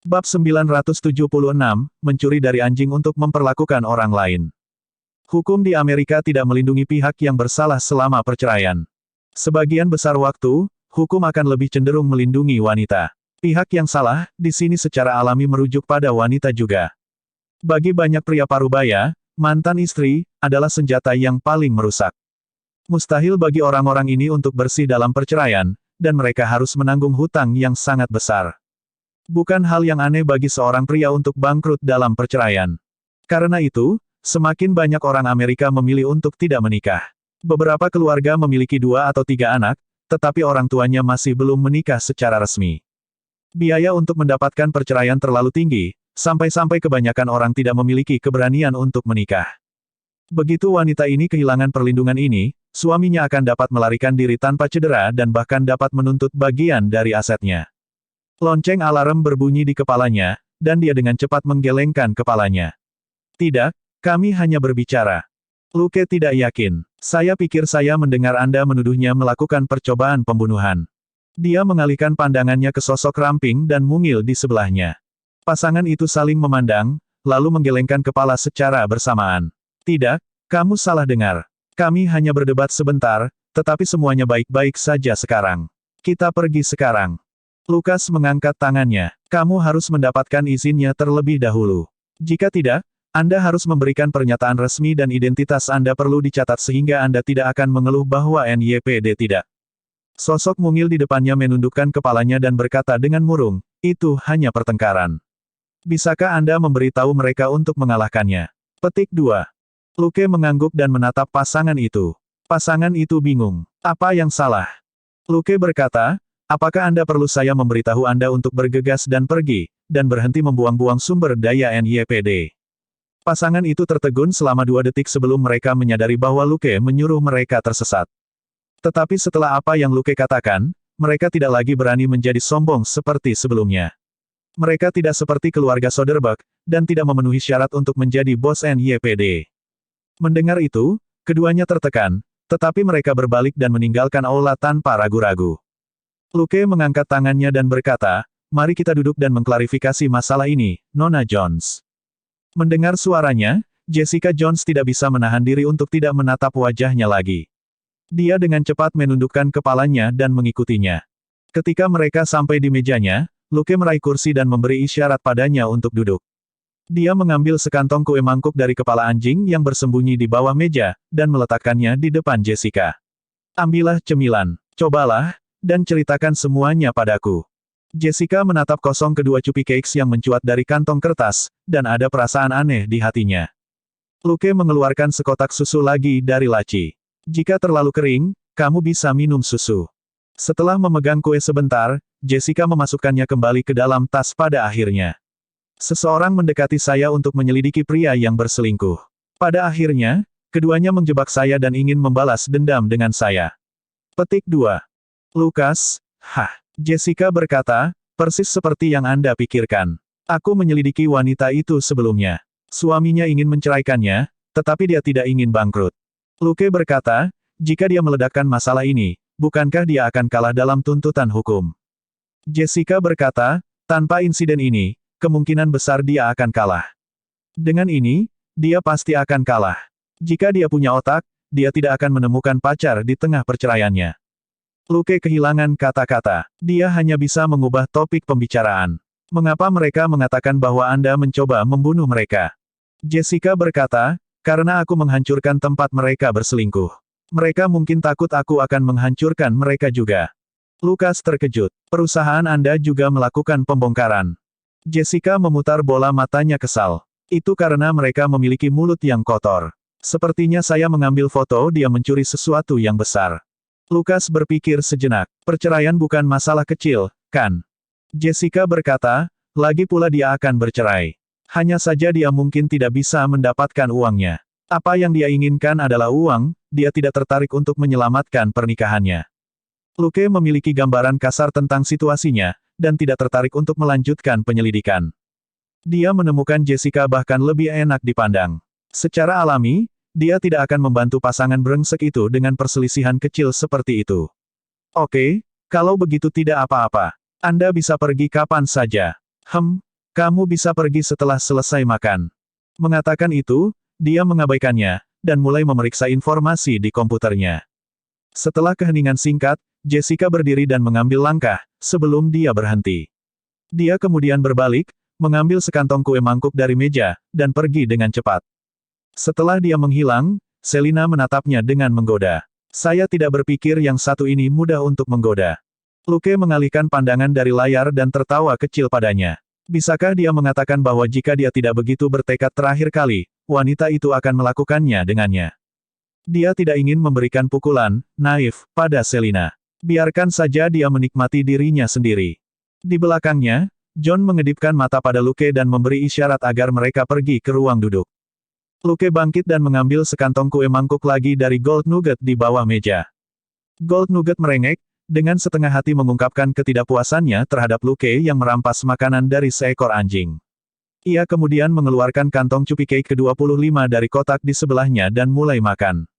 Bab 976, mencuri dari anjing untuk memperlakukan orang lain. Hukum di Amerika tidak melindungi pihak yang bersalah selama perceraian. Sebagian besar waktu, hukum akan lebih cenderung melindungi wanita. Pihak yang salah, di sini secara alami merujuk pada wanita juga. Bagi banyak pria parubaya, mantan istri, adalah senjata yang paling merusak. Mustahil bagi orang-orang ini untuk bersih dalam perceraian, dan mereka harus menanggung hutang yang sangat besar. Bukan hal yang aneh bagi seorang pria untuk bangkrut dalam perceraian. Karena itu, semakin banyak orang Amerika memilih untuk tidak menikah. Beberapa keluarga memiliki 2 atau 3 anak, tetapi orang tuanya masih belum menikah secara resmi. Biaya untuk mendapatkan perceraian terlalu tinggi, sampai-sampai kebanyakan orang tidak memiliki keberanian untuk menikah. Begitu wanita ini kehilangan perlindungan ini, suaminya akan dapat melarikan diri tanpa cedera dan bahkan dapat menuntut bagian dari asetnya. Lonceng alarm berbunyi di kepalanya, dan dia dengan cepat menggelengkan kepalanya. Tidak, kami hanya berbicara. Luke tidak yakin. Saya pikir saya mendengar Anda menuduhnya melakukan percobaan pembunuhan. Dia mengalihkan pandangannya ke sosok ramping dan mungil di sebelahnya. Pasangan itu saling memandang, lalu menggelengkan kepala secara bersamaan. Tidak, kamu salah dengar. Kami hanya berdebat sebentar, tetapi semuanya baik-baik saja sekarang. Kita pergi sekarang. Lukas mengangkat tangannya. Kamu harus mendapatkan izinnya terlebih dahulu. Jika tidak, Anda harus memberikan pernyataan resmi dan identitas Anda perlu dicatat sehingga Anda tidak akan mengeluh bahwa NYPD tidak. Sosok mungil di depannya menundukkan kepalanya dan berkata dengan murung, itu hanya pertengkaran. Bisakah Anda memberitahu mereka untuk mengalahkannya? Petik 2. Luke mengangguk dan menatap pasangan itu. Pasangan itu bingung. Apa yang salah? Luke berkata, apakah Anda perlu saya memberitahu Anda untuk bergegas dan pergi, dan berhenti membuang-buang sumber daya NYPD? Pasangan itu tertegun selama 2 detik sebelum mereka menyadari bahwa Luke menyuruh mereka tersesat. Tetapi setelah apa yang Luke katakan, mereka tidak lagi berani menjadi sombong seperti sebelumnya. Mereka tidak seperti keluarga Soderbergh, dan tidak memenuhi syarat untuk menjadi bos NYPD. Mendengar itu, keduanya tertekan, tetapi mereka berbalik dan meninggalkan aula tanpa ragu-ragu. Luke mengangkat tangannya dan berkata, mari kita duduk dan mengklarifikasi masalah ini, Nona Jones. Mendengar suaranya, Jessica Jones tidak bisa menahan diri untuk tidak menatap wajahnya lagi. Dia dengan cepat menundukkan kepalanya dan mengikutinya. Ketika mereka sampai di mejanya, Luke meraih kursi dan memberi isyarat padanya untuk duduk. Dia mengambil sekantong kue mangkuk dari kepala anjing yang bersembunyi di bawah meja, dan meletakkannya di depan Jessica. Ambillah cemilan, cobalah, dan ceritakan semuanya padaku. Jessica menatap kosong kedua cupi cakes yang mencuat dari kantong kertas, dan ada perasaan aneh di hatinya. Luke mengeluarkan sekotak susu lagi dari laci. Jika terlalu kering, kamu bisa minum susu. Setelah memegang kue sebentar, Jessica memasukkannya kembali ke dalam tas pada akhirnya. Seseorang mendekati saya untuk menyelidiki pria yang berselingkuh. Pada akhirnya, keduanya menjebak saya dan ingin membalas dendam dengan saya. Petik 2. Lukas, Jessica berkata, persis seperti yang Anda pikirkan. Aku menyelidiki wanita itu sebelumnya. Suaminya ingin menceraikannya, tetapi dia tidak ingin bangkrut. Luke berkata, jika dia meledakkan masalah ini, bukankah dia akan kalah dalam tuntutan hukum? Jessica berkata, tanpa insiden ini, kemungkinan besar dia akan kalah. Dengan ini, dia pasti akan kalah. Jika dia punya otak, dia tidak akan menemukan pacar di tengah perceraiannya. Luke kehilangan kata-kata. Dia hanya bisa mengubah topik pembicaraan. Mengapa mereka mengatakan bahwa Anda mencoba membunuh mereka? Jessica berkata, karena aku menghancurkan tempat mereka berselingkuh. Mereka mungkin takut aku akan menghancurkan mereka juga. Lukas terkejut. Perusahaan Anda juga melakukan pembongkaran. Jessica memutar bola matanya kesal. Itu karena mereka memiliki mulut yang kotor. Sepertinya saya mengambil foto dia mencuri sesuatu yang besar. Lukas berpikir sejenak. Perceraian bukan masalah kecil, kan? Jessica berkata, lagi pula dia akan bercerai. Hanya saja dia mungkin tidak bisa mendapatkan uangnya. Apa yang dia inginkan adalah uang, dia tidak tertarik untuk menyelamatkan pernikahannya. Luke memiliki gambaran kasar tentang situasinya, dan tidak tertarik untuk melanjutkan penyelidikan. Dia menemukan Jessica bahkan lebih enak dipandang. Secara alami, dia tidak akan membantu pasangan brengsek itu dengan perselisihan kecil seperti itu. Oke, kalau begitu tidak apa-apa. Anda bisa pergi kapan saja. Kamu bisa pergi setelah selesai makan. Mengatakan itu, dia mengabaikannya, dan mulai memeriksa informasi di komputernya. Setelah keheningan singkat, Jessica berdiri dan mengambil langkah, sebelum dia berhenti. Dia kemudian berbalik, mengambil sekantong kue mangkuk dari meja, dan pergi dengan cepat. Setelah dia menghilang, Selina menatapnya dengan menggoda. Saya tidak berpikir yang satu ini mudah untuk menggoda. Luke mengalihkan pandangan dari layar dan tertawa kecil padanya. Bisakah dia mengatakan bahwa jika dia tidak begitu bertekad terakhir kali, wanita itu akan melakukannya dengannya? Dia tidak ingin memberikan pukulan, naif, pada Selina. Biarkan saja dia menikmati dirinya sendiri. Di belakangnya, John mengedipkan mata pada Luke dan memberi isyarat agar mereka pergi ke ruang duduk. Luke bangkit dan mengambil sekantong kue mangkuk lagi dari Gold Nugget di bawah meja. Gold Nugget merengek, dengan setengah hati mengungkapkan ketidakpuasannya terhadap Luke yang merampas makanan dari seekor anjing. Ia kemudian mengeluarkan kantong cupi cake ke-25 dari kotak di sebelahnya dan mulai makan.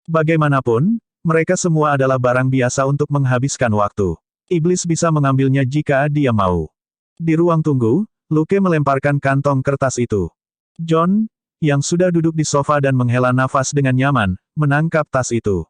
Bagaimanapun, mereka semua adalah barang biasa untuk menghabiskan waktu. Iblis bisa mengambilnya jika dia mau. Di ruang tunggu, Luke melemparkan kantong kertas itu. John, yang sudah duduk di sofa dan menghela nafas dengan nyaman, menangkap tas itu.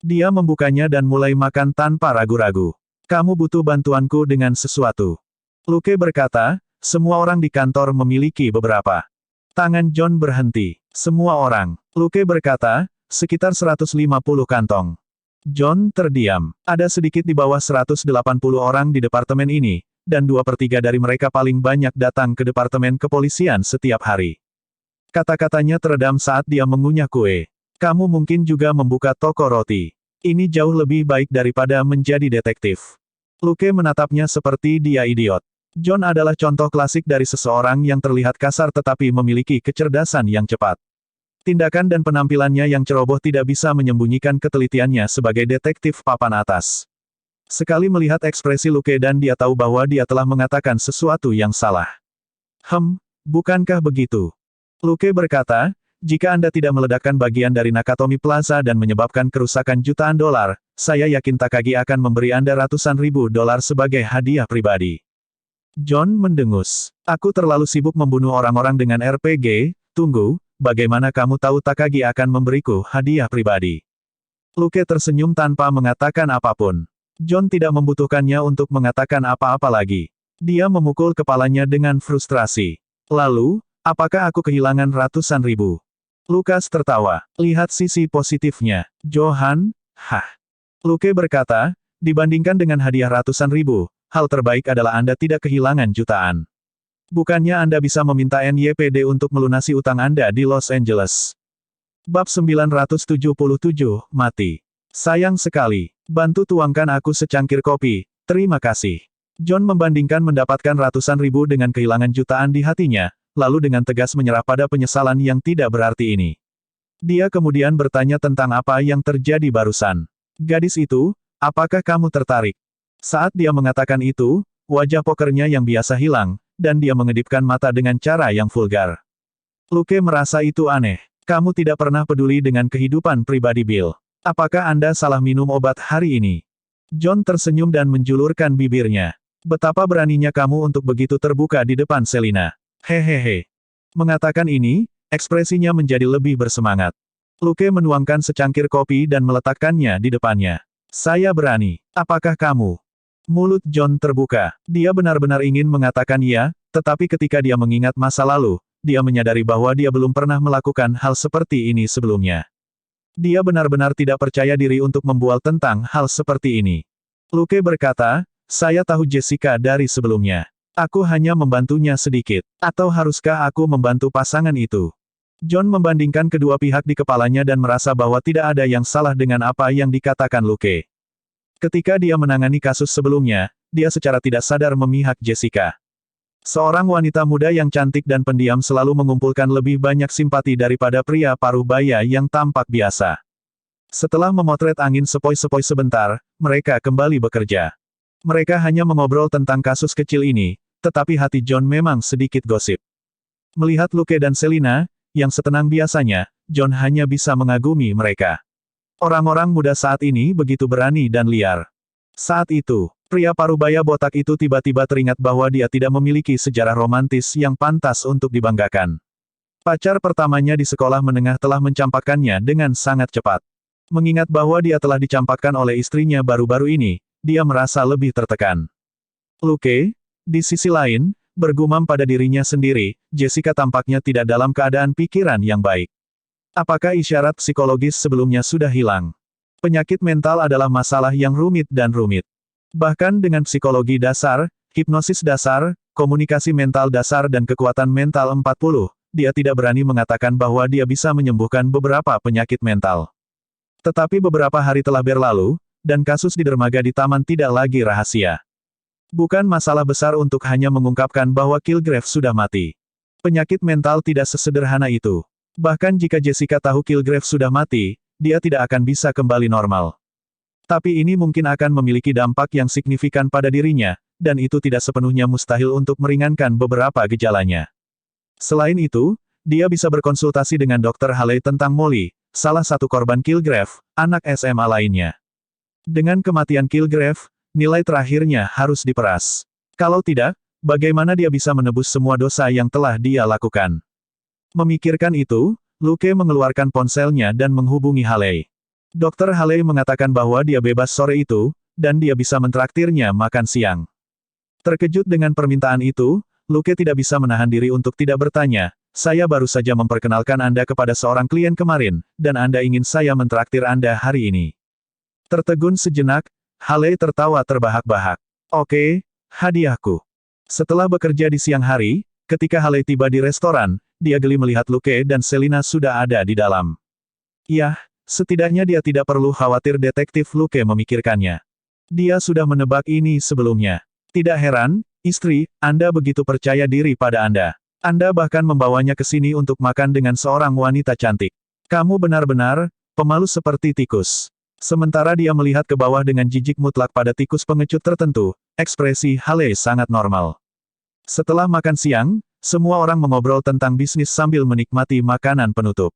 Dia membukanya dan mulai makan tanpa ragu-ragu. Kamu butuh bantuanku dengan sesuatu. Luke berkata, semua orang di kantor memiliki beberapa. Tangan John berhenti. Semua orang. Luke berkata, sekitar 150 kantong. John terdiam. Ada sedikit di bawah 180 orang di departemen ini, dan 2/3 dari mereka paling banyak datang ke departemen kepolisian setiap hari. Kata-katanya teredam saat dia mengunyah kue. Kamu mungkin juga membuka toko roti. Ini jauh lebih baik daripada menjadi detektif. Luke menatapnya seperti dia idiot. John adalah contoh klasik dari seseorang yang terlihat kasar tetapi memiliki kecerdasan yang cepat. Tindakan dan penampilannya yang ceroboh tidak bisa menyembunyikan ketelitiannya sebagai detektif papan atas. Sekali melihat ekspresi Luke dan dia tahu bahwa dia telah mengatakan sesuatu yang salah. Bukankah begitu? Luke berkata, jika Anda tidak meledakkan bagian dari Nakatomi Plaza dan menyebabkan kerusakan jutaan dolar, saya yakin Takagi akan memberi Anda ratusan ribu dolar sebagai hadiah pribadi. John mendengus. Aku terlalu sibuk membunuh orang-orang dengan RPG, tunggu, bagaimana kamu tahu Takagi akan memberiku hadiah pribadi? Luke tersenyum tanpa mengatakan apapun. John tidak membutuhkannya untuk mengatakan apa-apa lagi. Dia memukul kepalanya dengan frustrasi. Lalu, apakah aku kehilangan ratusan ribu? Lukas tertawa. Lihat sisi positifnya, Johan. Luke berkata, dibandingkan dengan hadiah ratusan ribu, hal terbaik adalah Anda tidak kehilangan jutaan. Bukannya Anda bisa meminta NYPD untuk melunasi utang Anda di Los Angeles. Bab 977, mati. Sayang sekali. Bantu tuangkan aku secangkir kopi, terima kasih. John membandingkan mendapatkan ratusan ribu dengan kehilangan jutaan di hatinya, lalu dengan tegas menyerah pada penyesalan yang tidak berarti ini. Dia kemudian bertanya tentang apa yang terjadi barusan. Gadis itu, apakah kamu tertarik? Saat dia mengatakan itu, wajah pokernya yang biasa hilang, dan dia mengedipkan mata dengan cara yang vulgar. Luke merasa itu aneh. Kamu tidak pernah peduli dengan kehidupan pribadi Bill. Apakah Anda salah minum obat hari ini? John tersenyum dan menjulurkan bibirnya. Betapa beraninya kamu untuk begitu terbuka di depan Selina. Hehehe. Mengatakan ini, ekspresinya menjadi lebih bersemangat. Luke menuangkan secangkir kopi dan meletakkannya di depannya. Saya berani. Apakah kamu? Mulut John terbuka. Dia benar-benar ingin mengatakan iya, tetapi ketika dia mengingat masa lalu, dia menyadari bahwa dia belum pernah melakukan hal seperti ini sebelumnya. Dia benar-benar tidak percaya diri untuk membual tentang hal seperti ini. Luke berkata, saya tahu Jessica dari sebelumnya. Aku hanya membantunya sedikit. Atau haruskah aku membantu pasangan itu? John membandingkan kedua pihak di kepalanya dan merasa bahwa tidak ada yang salah dengan apa yang dikatakan Luke. Ketika dia menangani kasus sebelumnya, dia secara tidak sadar memihak Jessica. Seorang wanita muda yang cantik dan pendiam selalu mengumpulkan lebih banyak simpati daripada pria paruh baya yang tampak biasa. Setelah memotret angin sepoi-sepoi sebentar, mereka kembali bekerja. Mereka hanya mengobrol tentang kasus kecil ini, tetapi hati John memang sedikit gosip. Melihat Luke dan Selina, yang setenang biasanya, John hanya bisa mengagumi mereka. Orang-orang muda saat ini begitu berani dan liar. Saat itu, Pria parubaya botak itu tiba-tiba teringat bahwa dia tidak memiliki sejarah romantis yang pantas untuk dibanggakan. Pacar pertamanya di sekolah menengah telah mencampakkannya dengan sangat cepat. Mengingat bahwa dia telah dicampakkan oleh istrinya baru-baru ini, dia merasa lebih tertekan. Luke, di sisi lain, bergumam pada dirinya sendiri, Jessica tampaknya tidak dalam keadaan pikiran yang baik. Apakah isyarat psikologis sebelumnya sudah hilang? Penyakit mental adalah masalah yang rumit dan rumit. Bahkan dengan psikologi dasar, hipnosis dasar, komunikasi mental dasar dan kekuatan mental 40, dia tidak berani mengatakan bahwa dia bisa menyembuhkan beberapa penyakit mental. Tetapi beberapa hari telah berlalu, dan kasus di dermaga di taman tidak lagi rahasia. Bukan masalah besar untuk hanya mengungkapkan bahwa Kilgrave sudah mati. Penyakit mental tidak sesederhana itu. Bahkan jika Jessica tahu Kilgrave sudah mati, dia tidak akan bisa kembali normal. Tapi ini mungkin akan memiliki dampak yang signifikan pada dirinya, dan itu tidak sepenuhnya mustahil untuk meringankan beberapa gejalanya. Selain itu, dia bisa berkonsultasi dengan Dr. Haley tentang Molly, salah satu korban Kilgrave, anak SMA lainnya. Dengan kematian Kilgrave, nilai terakhirnya harus diperas. Kalau tidak, bagaimana dia bisa menebus semua dosa yang telah dia lakukan? Memikirkan itu, Luke mengeluarkan ponselnya dan menghubungi Haley. Dr. Haley mengatakan bahwa dia bebas sore itu, dan dia bisa mentraktirnya makan siang. Terkejut dengan permintaan itu, Luke tidak bisa menahan diri untuk tidak bertanya, "Saya baru saja memperkenalkan Anda kepada seorang klien kemarin, dan Anda ingin saya mentraktir Anda hari ini." Tertegun sejenak, Haley tertawa terbahak-bahak. "Oke, hadiahku." Setelah bekerja di siang hari, ketika Haley tiba di restoran, dia geli melihat Luke dan Selina sudah ada di dalam. Yah, setidaknya dia tidak perlu khawatir detektif Luke memikirkannya. Dia sudah menebak ini sebelumnya. Tidak heran, istri, Anda begitu percaya diri pada Anda. Anda bahkan membawanya ke sini untuk makan dengan seorang wanita cantik. Kamu benar-benar pemalu seperti tikus. Sementara dia melihat ke bawah dengan jijik mutlak pada tikus pengecut tertentu, ekspresi Haley sangat normal. Setelah makan siang, semua orang mengobrol tentang bisnis sambil menikmati makanan penutup.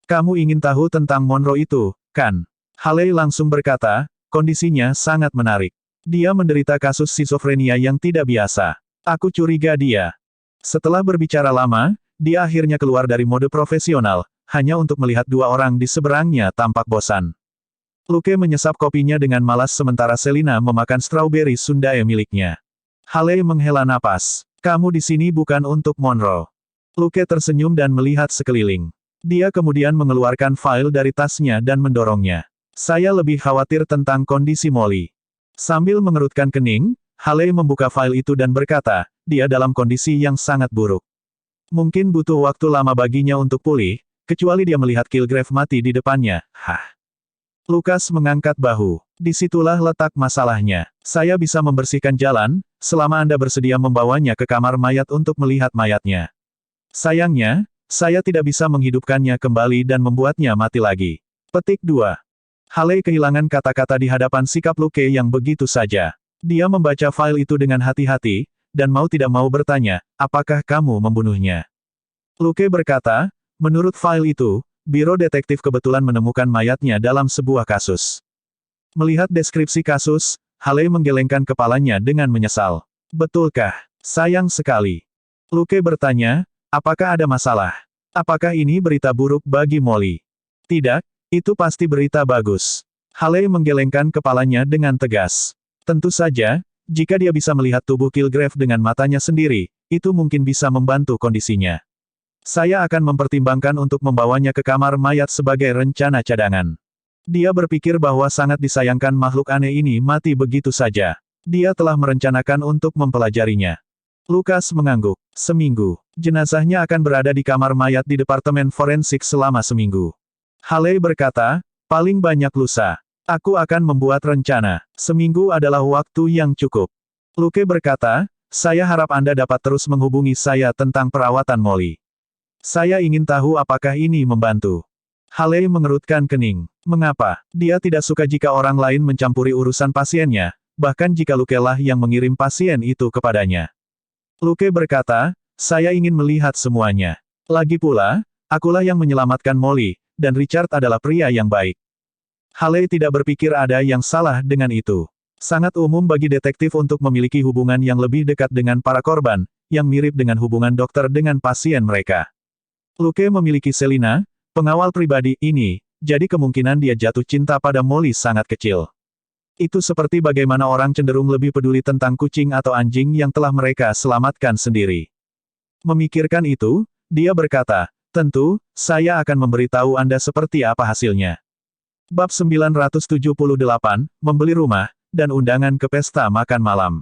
"Kamu ingin tahu tentang Monroe itu, kan?" Haley langsung berkata, kondisinya sangat menarik. Dia menderita kasus skizofrenia yang tidak biasa. Aku curiga dia. Setelah berbicara lama, dia akhirnya keluar dari mode profesional, hanya untuk melihat dua orang di seberangnya tampak bosan. Luke menyesap kopinya dengan malas sementara Selina memakan strawberry sundae miliknya. Haley menghela napas. "Kamu di sini bukan untuk Monroe." Luke tersenyum dan melihat sekeliling. Dia kemudian mengeluarkan file dari tasnya dan mendorongnya. "Saya lebih khawatir tentang kondisi Molly." Sambil mengerutkan kening, Haley membuka file itu dan berkata, dia dalam kondisi yang sangat buruk. Mungkin butuh waktu lama baginya untuk pulih, kecuali dia melihat Kilgrave mati di depannya. Lukas mengangkat bahu. Disitulah letak masalahnya. Saya bisa membersihkan jalan, selama Anda bersedia membawanya ke kamar mayat untuk melihat mayatnya. Sayangnya, saya tidak bisa menghidupkannya kembali dan membuatnya mati lagi. Petik 2. Haley kehilangan kata-kata di hadapan sikap Luke yang begitu saja. Dia membaca file itu dengan hati-hati, dan mau tidak mau bertanya, apakah kamu membunuhnya? Luke berkata, menurut file itu, Biro Detektif kebetulan menemukan mayatnya dalam sebuah kasus. Melihat deskripsi kasus, Haley menggelengkan kepalanya dengan menyesal. Betulkah? Sayang sekali. Luke bertanya, apakah ada masalah? Apakah ini berita buruk bagi Molly? Tidak. Itu pasti berita bagus. Haley menggelengkan kepalanya dengan tegas. Tentu saja, jika dia bisa melihat tubuh Kilgrave dengan matanya sendiri, itu mungkin bisa membantu kondisinya. Saya akan mempertimbangkan untuk membawanya ke kamar mayat sebagai rencana cadangan. Dia berpikir bahwa sangat disayangkan makhluk aneh ini mati begitu saja. Dia telah merencanakan untuk mempelajarinya. Lukas mengangguk. Seminggu. Jenazahnya akan berada di kamar mayat di Departemen Forensik selama seminggu. Haley berkata, paling banyak lusa. Aku akan membuat rencana. Seminggu adalah waktu yang cukup. Luke berkata, saya harap Anda dapat terus menghubungi saya tentang perawatan Molly. Saya ingin tahu apakah ini membantu. Haley mengerutkan kening. Mengapa? Dia tidak suka jika orang lain mencampuri urusan pasiennya, bahkan jika Luke lah yang mengirim pasien itu kepadanya. Luke berkata, saya ingin melihat semuanya. Lagi pula, akulah yang menyelamatkan Molly, dan Richard adalah pria yang baik. Haley tidak berpikir ada yang salah dengan itu. Sangat umum bagi detektif untuk memiliki hubungan yang lebih dekat dengan para korban, yang mirip dengan hubungan dokter dengan pasien mereka. Luke memiliki Selina, pengawal pribadi, ini, jadi kemungkinan dia jatuh cinta pada Molly sangat kecil. Itu seperti bagaimana orang cenderung lebih peduli tentang kucing atau anjing yang telah mereka selamatkan sendiri. Memikirkan itu, dia berkata, tentu, saya akan memberitahu Anda seperti apa hasilnya. Bab 978, membeli rumah, dan undangan ke pesta makan malam.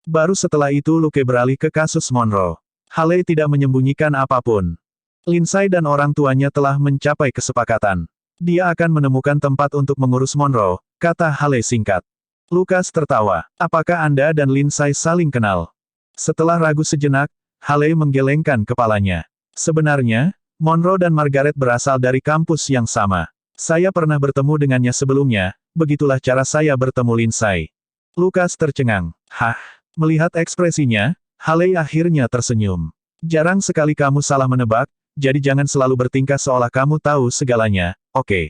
Baru setelah itu Luke beralih ke kasus Monroe. Haley tidak menyembunyikan apapun. Lindsay dan orang tuanya telah mencapai kesepakatan. Dia akan menemukan tempat untuk mengurus Monroe, kata Haley singkat. Lucas tertawa. Apakah Anda dan Lindsay saling kenal? Setelah ragu sejenak, Haley menggelengkan kepalanya. Sebenarnya, Monroe dan Margaret berasal dari kampus yang sama. Saya pernah bertemu dengannya sebelumnya, begitulah cara saya bertemu Lindsay. Lucas tercengang. Hah? Melihat ekspresinya, Haley akhirnya tersenyum. Jarang sekali kamu salah menebak, jadi jangan selalu bertingkah seolah kamu tahu segalanya, oke?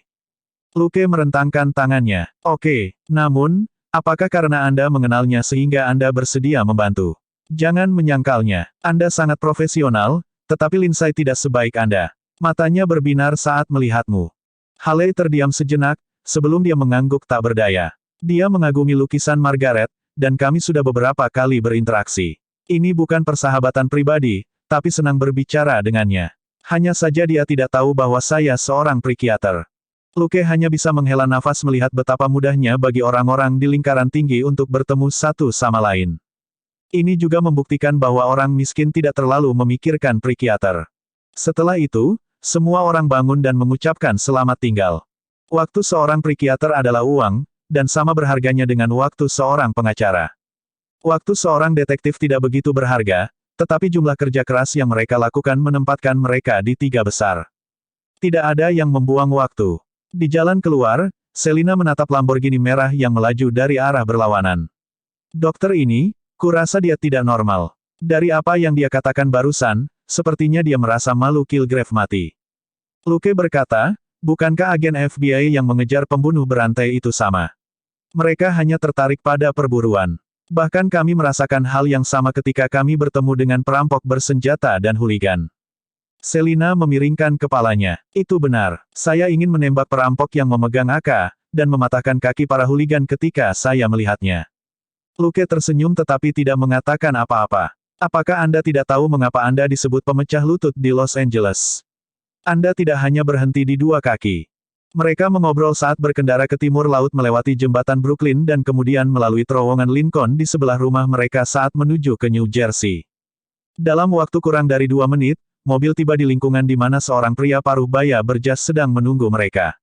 Luke merentangkan tangannya. Oke, namun, apakah karena Anda mengenalnya sehingga Anda bersedia membantu? Jangan menyangkalnya. Anda sangat profesional, tetapi Lindsay tidak sebaik Anda. Matanya berbinar saat melihatmu. Haley terdiam sejenak, sebelum dia mengangguk tak berdaya. Dia mengagumi lukisan Margaret, dan kami sudah beberapa kali berinteraksi. Ini bukan persahabatan pribadi, tapi senang berbicara dengannya. Hanya saja dia tidak tahu bahwa saya seorang psikiater. Luke hanya bisa menghela nafas melihat betapa mudahnya bagi orang-orang di lingkaran tinggi untuk bertemu satu sama lain. Ini juga membuktikan bahwa orang miskin tidak terlalu memikirkan psikiater. Setelah itu, semua orang bangun dan mengucapkan selamat tinggal. Waktu seorang psikiater adalah uang, dan sama berharganya dengan waktu seorang pengacara. Waktu seorang detektif tidak begitu berharga, tetapi jumlah kerja keras yang mereka lakukan menempatkan mereka di tiga besar. Tidak ada yang membuang waktu. Di jalan keluar, Selina menatap Lamborghini merah yang melaju dari arah berlawanan. Dokter ini, kurasa dia tidak normal. Dari apa yang dia katakan barusan, sepertinya dia merasa malu Kilgrave mati. Luke berkata, bukankah agen FBI yang mengejar pembunuh berantai itu sama? Mereka hanya tertarik pada perburuan. Bahkan kami merasakan hal yang sama ketika kami bertemu dengan perampok bersenjata dan huligan. Selina memiringkan kepalanya. Itu benar. Saya ingin menembak perampok yang memegang AK, dan mematahkan kaki para huligan ketika saya melihatnya. Luke tersenyum tetapi tidak mengatakan apa-apa. Apakah Anda tidak tahu mengapa Anda disebut pemecah lutut di Los Angeles? Anda tidak hanya berhenti di dua kaki. Mereka mengobrol saat berkendara ke timur laut melewati jembatan Brooklyn dan kemudian melalui terowongan Lincoln di sebelah rumah mereka saat menuju ke New Jersey. Dalam waktu kurang dari 2 menit, mobil tiba di lingkungan di mana seorang pria paruh baya berjas sedang menunggu mereka.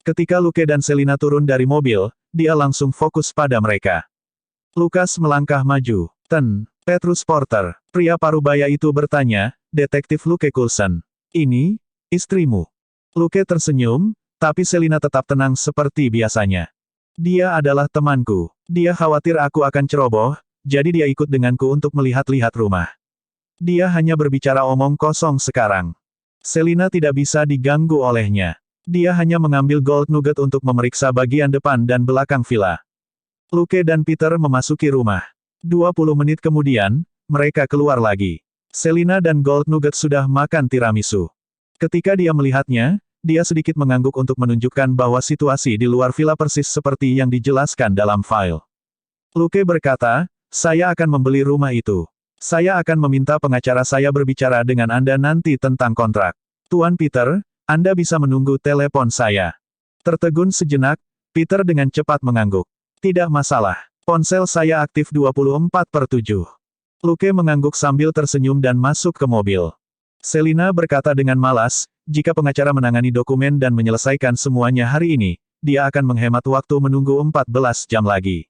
Ketika Luke dan Selina turun dari mobil, dia langsung fokus pada mereka. Lucas melangkah maju. Petrus Porter, pria parubaya itu bertanya, Detektif Luke Coulson. Ini, istrimu. Luke tersenyum, tapi Selina tetap tenang seperti biasanya. Dia adalah temanku. Dia khawatir aku akan ceroboh, jadi dia ikut denganku untuk melihat-lihat rumah. Dia hanya berbicara omong kosong sekarang. Selina tidak bisa diganggu olehnya. Dia hanya mengambil gold nugget untuk memeriksa bagian depan dan belakang villa. Luke dan Peter memasuki rumah. 20 menit kemudian, mereka keluar lagi. Selina dan Gold Nugget sudah makan tiramisu. Ketika dia melihatnya, dia sedikit mengangguk untuk menunjukkan bahwa situasi di luar villa persis seperti yang dijelaskan dalam file. Luke berkata, saya akan membeli rumah itu. Saya akan meminta pengacara saya berbicara dengan Anda nanti tentang kontrak. Tuan Peter, Anda bisa menunggu telepon saya. Tertegun sejenak, Peter dengan cepat mengangguk. Tidak masalah. Ponsel saya aktif 24/7. Luke mengangguk sambil tersenyum dan masuk ke mobil. Selina berkata dengan malas, jika pengacara menangani dokumen dan menyelesaikan semuanya hari ini, dia akan menghemat waktu menunggu 14 jam lagi.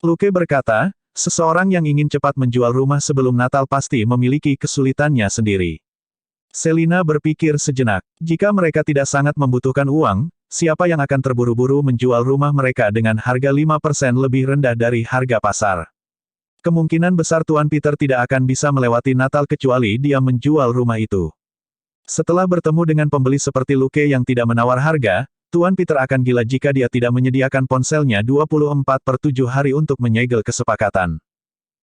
Luke berkata, seseorang yang ingin cepat menjual rumah sebelum Natal pasti memiliki kesulitannya sendiri. Selina berpikir sejenak, jika mereka tidak sangat membutuhkan uang, siapa yang akan terburu-buru menjual rumah mereka dengan harga 5% lebih rendah dari harga pasar? Kemungkinan besar Tuan Peter tidak akan bisa melewati Natal kecuali dia menjual rumah itu. Setelah bertemu dengan pembeli seperti Luke yang tidak menawar harga, Tuan Peter akan gila jika dia tidak menyediakan ponselnya 24/7 hari untuk menyegel kesepakatan.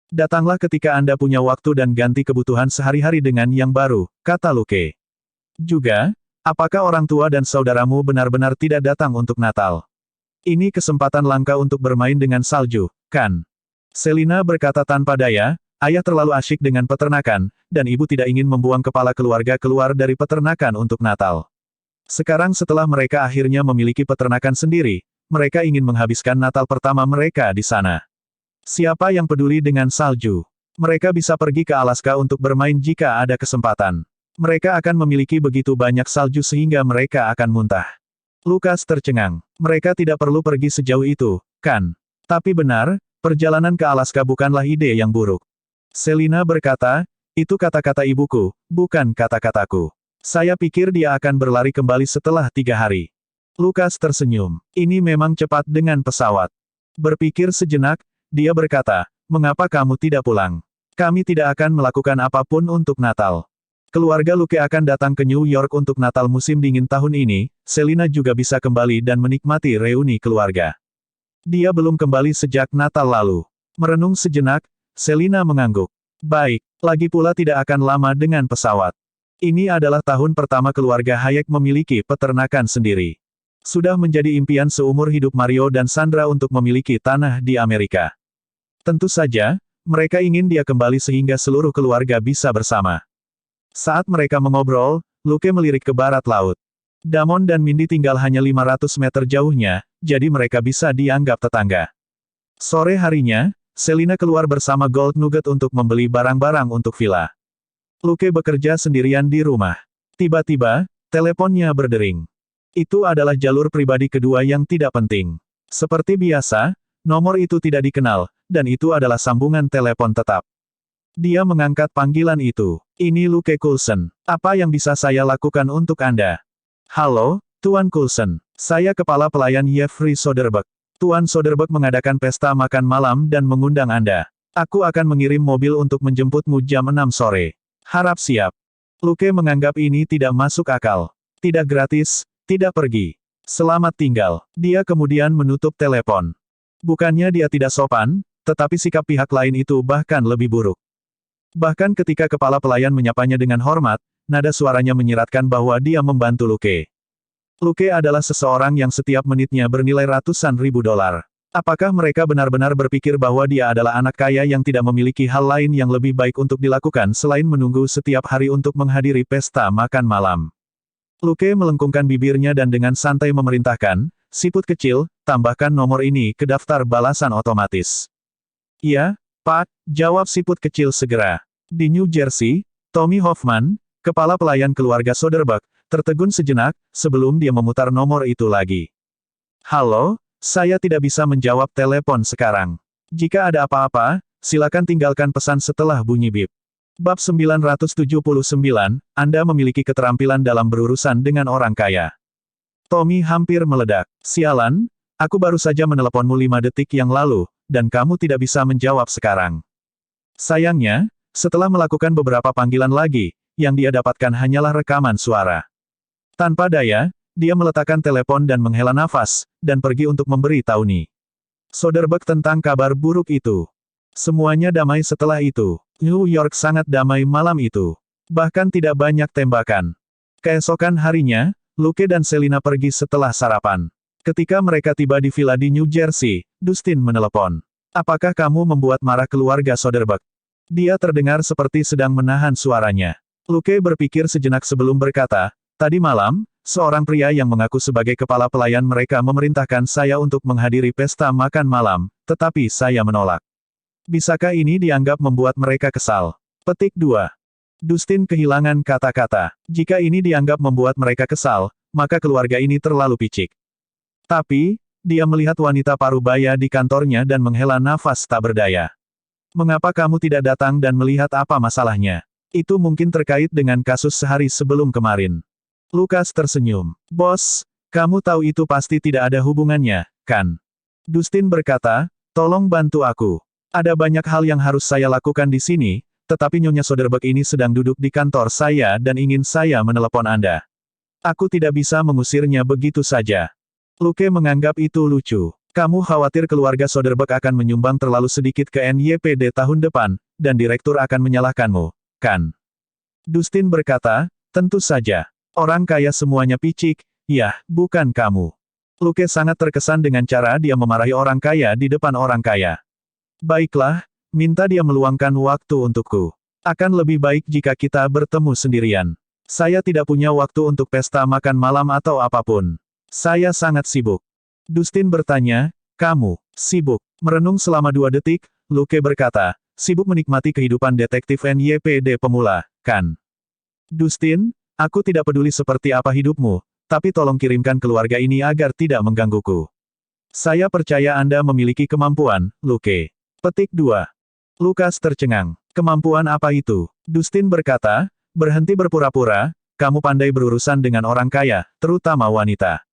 Datanglah ketika Anda punya waktu dan ganti kebutuhan sehari-hari dengan yang baru, kata Luke. Juga, apakah orang tua dan saudaramu benar-benar tidak datang untuk Natal? Ini kesempatan langka untuk bermain dengan salju, kan? Selina berkata tanpa daya, ayah terlalu asyik dengan peternakan, dan ibu tidak ingin membuang kepala keluarga keluar dari peternakan untuk Natal. Sekarang setelah mereka akhirnya memiliki peternakan sendiri, mereka ingin menghabiskan Natal pertama mereka di sana. Siapa yang peduli dengan salju? Mereka bisa pergi ke Alaska untuk bermain jika ada kesempatan. Mereka akan memiliki begitu banyak salju sehingga mereka akan muntah. Lukas tercengang. Mereka tidak perlu pergi sejauh itu, kan? Tapi benar, perjalanan ke Alaska bukanlah ide yang buruk. Selina berkata, itu kata-kata ibuku, bukan kata-kataku. Saya pikir dia akan berlari kembali setelah 3 hari. Lukas tersenyum. Ini memang cepat dengan pesawat. Berpikir sejenak, dia berkata, mengapa kamu tidak pulang? Kami tidak akan melakukan apapun untuk Natal. Keluarga Luke akan datang ke New York untuk Natal musim dingin tahun ini, Selina juga bisa kembali dan menikmati reuni keluarga. Dia belum kembali sejak Natal lalu. Merenung sejenak, Selina mengangguk. Baik, lagi pula tidak akan lama dengan pesawat. Ini adalah tahun pertama keluarga Hayek memiliki peternakan sendiri. Sudah menjadi impian seumur hidup Mario dan Sandra untuk memiliki tanah di Amerika. Tentu saja, mereka ingin dia kembali sehingga seluruh keluarga bisa bersama. Saat mereka mengobrol, Luke melirik ke barat laut. Damon dan Mindy tinggal hanya 500 meter jauhnya, jadi mereka bisa dianggap tetangga. Sore harinya, Selina keluar bersama Gold Nugget untuk membeli barang-barang untuk villa. Luke bekerja sendirian di rumah. Tiba-tiba, teleponnya berdering. Itu adalah jalur pribadi kedua yang tidak penting. Seperti biasa, nomor itu tidak dikenal, dan itu adalah sambungan telepon tetap. Dia mengangkat panggilan itu. Ini Luke Coulson. Apa yang bisa saya lakukan untuk Anda? Halo, Tuan Coulson. Saya kepala pelayan Jeffrey Soderbergh. Tuan Soderbergh mengadakan pesta makan malam dan mengundang Anda. Aku akan mengirim mobil untuk menjemputmu jam 6 sore. Harap siap. Luke menganggap ini tidak masuk akal. Tidak gratis, tidak pergi. Selamat tinggal. Dia kemudian menutup telepon. Bukannya dia tidak sopan, tetapi sikap pihak lain itu bahkan lebih buruk. Bahkan ketika kepala pelayan menyapanya dengan hormat, nada suaranya menyiratkan bahwa dia membantu Luke. Luke adalah seseorang yang setiap menitnya bernilai ratusan ribu dolar. Apakah mereka benar-benar berpikir bahwa dia adalah anak kaya yang tidak memiliki hal lain yang lebih baik untuk dilakukan selain menunggu setiap hari untuk menghadiri pesta makan malam? Luke melengkungkan bibirnya dan dengan santai memerintahkan, "Siput kecil, tambahkan nomor ini ke daftar balasan otomatis." "Iya, Pak," jawab siput kecil segera. Di New Jersey, Tommy Hoffman, kepala pelayan keluarga Soderbergh, tertegun sejenak, sebelum dia memutar nomor itu lagi. "Halo? Saya tidak bisa menjawab telepon sekarang. Jika ada apa-apa, silakan tinggalkan pesan setelah bunyi bip." Bab 979, Anda memiliki keterampilan dalam berurusan dengan orang kaya. Tommy hampir meledak. "Sialan, aku baru saja meneleponmu 5 detik yang lalu, dan kamu tidak bisa menjawab sekarang." Sayangnya, setelah melakukan beberapa panggilan lagi, yang dia dapatkan hanyalah rekaman suara. Tanpa daya, dia meletakkan telepon dan menghela nafas, dan pergi untuk memberi Tony Soderbergh tentang kabar buruk itu. Semuanya damai setelah itu. New York sangat damai malam itu. Bahkan tidak banyak tembakan. Keesokan harinya, Luke dan Selina pergi setelah sarapan. Ketika mereka tiba di villa di New Jersey, Dustin menelepon. "Apakah kamu membuat marah keluarga Soderbergh?" Dia terdengar seperti sedang menahan suaranya. Luke berpikir sejenak sebelum berkata, "Tadi malam, seorang pria yang mengaku sebagai kepala pelayan mereka memerintahkan saya untuk menghadiri pesta makan malam, tetapi saya menolak. Bisakah ini dianggap membuat mereka kesal?" Petik 2. Dustin kehilangan kata-kata. Jika ini dianggap membuat mereka kesal, maka keluarga ini terlalu picik. Tapi, dia melihat wanita parubaya di kantornya dan menghela nafas tak berdaya. "Mengapa kamu tidak datang dan melihat apa masalahnya? Itu mungkin terkait dengan kasus sehari sebelum kemarin." Lukas tersenyum. "Bos, kamu tahu itu pasti tidak ada hubungannya, kan?" Dustin berkata, "Tolong bantu aku. Ada banyak hal yang harus saya lakukan di sini, tetapi Nyonya Soderbergh ini sedang duduk di kantor saya dan ingin saya menelepon Anda. Aku tidak bisa mengusirnya begitu saja. Luke menganggap itu lucu. Kamu khawatir keluarga Soderbergh akan menyumbang terlalu sedikit ke NYPD tahun depan, dan direktur akan menyalahkanmu, kan? Dustin berkata, tentu saja. Orang kaya semuanya picik, ya, bukan kamu. Luke sangat terkesan dengan cara dia memarahi orang kaya di depan orang kaya. Baiklah, minta dia meluangkan waktu untukku. Akan lebih baik jika kita bertemu sendirian. Saya tidak punya waktu untuk pesta makan malam atau apapun. Saya sangat sibuk. Dustin bertanya, kamu, sibuk? Merenung selama 2 detik, Luke berkata, sibuk menikmati kehidupan detektif NYPD pemula, kan? Dustin, aku tidak peduli seperti apa hidupmu, tapi tolong kirimkan keluarga ini agar tidak menggangguku. Saya percaya Anda memiliki kemampuan, Luke. Petik 2. Lukas tercengang. Kemampuan apa itu? Dustin berkata, berhenti berpura-pura, kamu pandai berurusan dengan orang kaya, terutama wanita.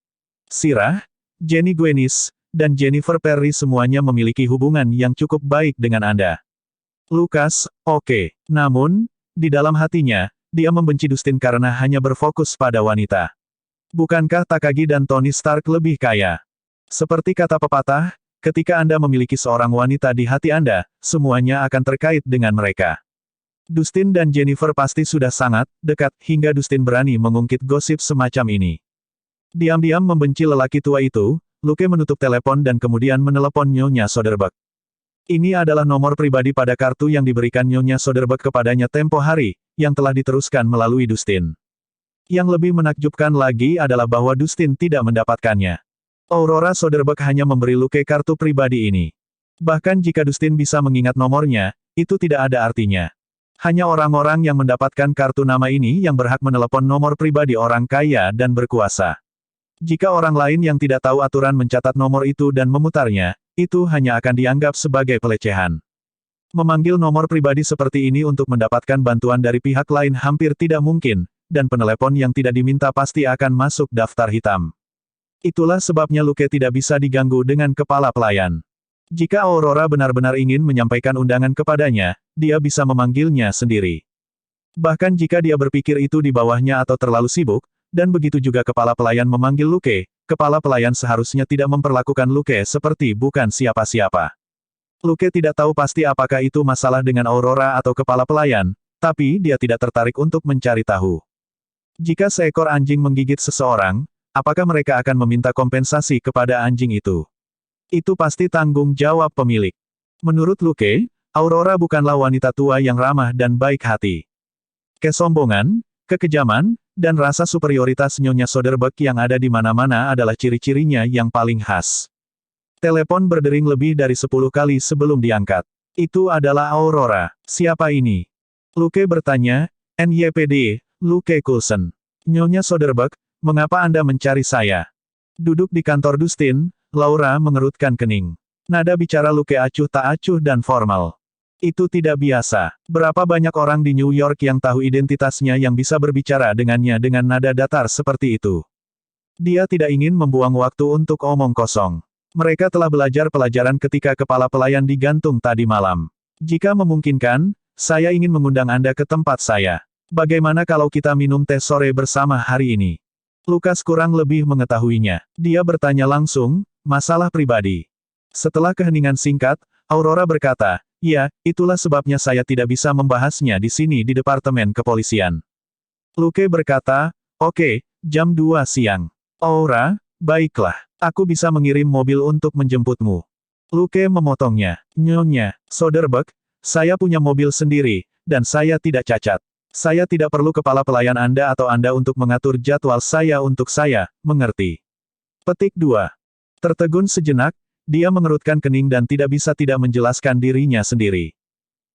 Sirah, Jenny Gwenis, dan Jennifer Perry semuanya memiliki hubungan yang cukup baik dengan Anda. Lukas, oke. Namun, di dalam hatinya, dia membenci Dustin karena hanya berfokus pada wanita. Bukankah Takagi dan Tony Stark lebih kaya? Seperti kata pepatah, ketika Anda memiliki seorang wanita di hati Anda, semuanya akan terkait dengan mereka. Dustin dan Jennifer pasti sudah sangat dekat, hingga Dustin berani mengungkit gosip semacam ini. Diam-diam membenci lelaki tua itu, Luke menutup telepon dan kemudian menelepon Nyonya Soderbergh. Ini adalah nomor pribadi pada kartu yang diberikan Nyonya Soderbergh kepadanya tempo hari, yang telah diteruskan melalui Dustin. Yang lebih menakjubkan lagi adalah bahwa Dustin tidak mendapatkannya. Aurora Soderbergh hanya memberi Luke kartu pribadi ini. Bahkan jika Dustin bisa mengingat nomornya, itu tidak ada artinya. Hanya orang-orang yang mendapatkan kartu nama ini yang berhak menelepon nomor pribadi orang kaya dan berkuasa. Jika orang lain yang tidak tahu aturan mencatat nomor itu dan memutarnya, itu hanya akan dianggap sebagai pelecehan. Memanggil nomor pribadi seperti ini untuk mendapatkan bantuan dari pihak lain hampir tidak mungkin, dan penelepon yang tidak diminta pasti akan masuk daftar hitam. Itulah sebabnya Luke tidak bisa diganggu dengan kepala pelayan. Jika Aurora benar-benar ingin menyampaikan undangan kepadanya, dia bisa memanggilnya sendiri. Bahkan jika dia berpikir itu di bawahnya atau terlalu sibuk, dan begitu juga kepala pelayan memanggil Luke, kepala pelayan seharusnya tidak memperlakukan Luke seperti bukan siapa-siapa. Luke tidak tahu pasti apakah itu masalah dengan Aurora atau kepala pelayan, tapi dia tidak tertarik untuk mencari tahu. Jika seekor anjing menggigit seseorang, apakah mereka akan meminta kompensasi kepada anjing itu? Itu pasti tanggung jawab pemilik. Menurut Luke, Aurora bukanlah wanita tua yang ramah dan baik hati. Kesombongan, kekejaman, dan rasa superioritas Nyonya Soderbergh yang ada di mana-mana adalah ciri-cirinya yang paling khas. Telepon berdering lebih dari 10 kali sebelum diangkat. Itu adalah Aurora. Siapa ini? Luke bertanya, NYPD, Luke Coulson. Nyonya Soderbergh, mengapa Anda mencari saya? Duduk di kantor Dustin, Laura mengerutkan kening. Nada bicara Luke acuh tak acuh dan formal. Itu tidak biasa. Berapa banyak orang di New York yang tahu identitasnya yang bisa berbicara dengannya dengan nada datar seperti itu. Dia tidak ingin membuang waktu untuk omong kosong. Mereka telah belajar pelajaran ketika kepala pelayan digantung tadi malam. Jika memungkinkan, saya ingin mengundang Anda ke tempat saya. Bagaimana kalau kita minum teh sore bersama hari ini? Lukas kurang lebih mengetahuinya. Dia bertanya langsung, masalah pribadi. Setelah keheningan singkat, Aurora berkata, ya, itulah sebabnya saya tidak bisa membahasnya di sini di Departemen Kepolisian. Luke berkata, oke, jam 2 siang. Aura, baiklah, aku bisa mengirim mobil untuk menjemputmu. Luke memotongnya. Nyonya Soderbergh, saya punya mobil sendiri, dan saya tidak cacat. Saya tidak perlu kepala pelayan Anda atau Anda untuk mengatur jadwal saya untuk saya, mengerti? Petik 2. Tertegun sejenak, dia mengerutkan kening dan tidak bisa tidak menjelaskan dirinya sendiri.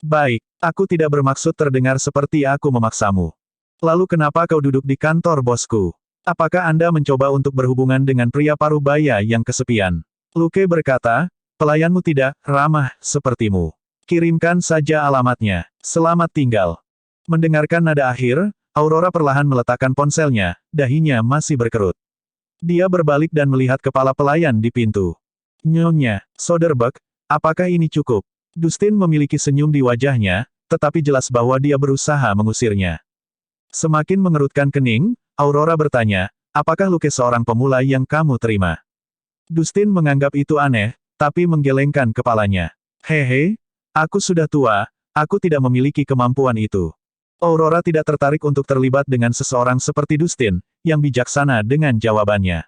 Baik, aku tidak bermaksud terdengar seperti aku memaksamu. Lalu kenapa kau duduk di kantor bosku? Apakah Anda mencoba untuk berhubungan dengan pria parubaya yang kesepian? Luke berkata, pelayanmu tidak ramah sepertimu. Kirimkan saja alamatnya. Selamat tinggal. Mendengarkan nada akhir, Aurora perlahan meletakkan ponselnya, dahinya masih berkerut. Dia berbalik dan melihat kepala pelayan di pintu. Nyonya Soderbergh, apakah ini cukup? Dustin memiliki senyum di wajahnya, tetapi jelas bahwa dia berusaha mengusirnya. Semakin mengerutkan kening, Aurora bertanya, apakah Luke seorang pemula yang kamu terima? Dustin menganggap itu aneh, tapi menggelengkan kepalanya. Hehe, aku sudah tua, aku tidak memiliki kemampuan itu. Aurora tidak tertarik untuk terlibat dengan seseorang seperti Dustin, yang bijaksana dengan jawabannya.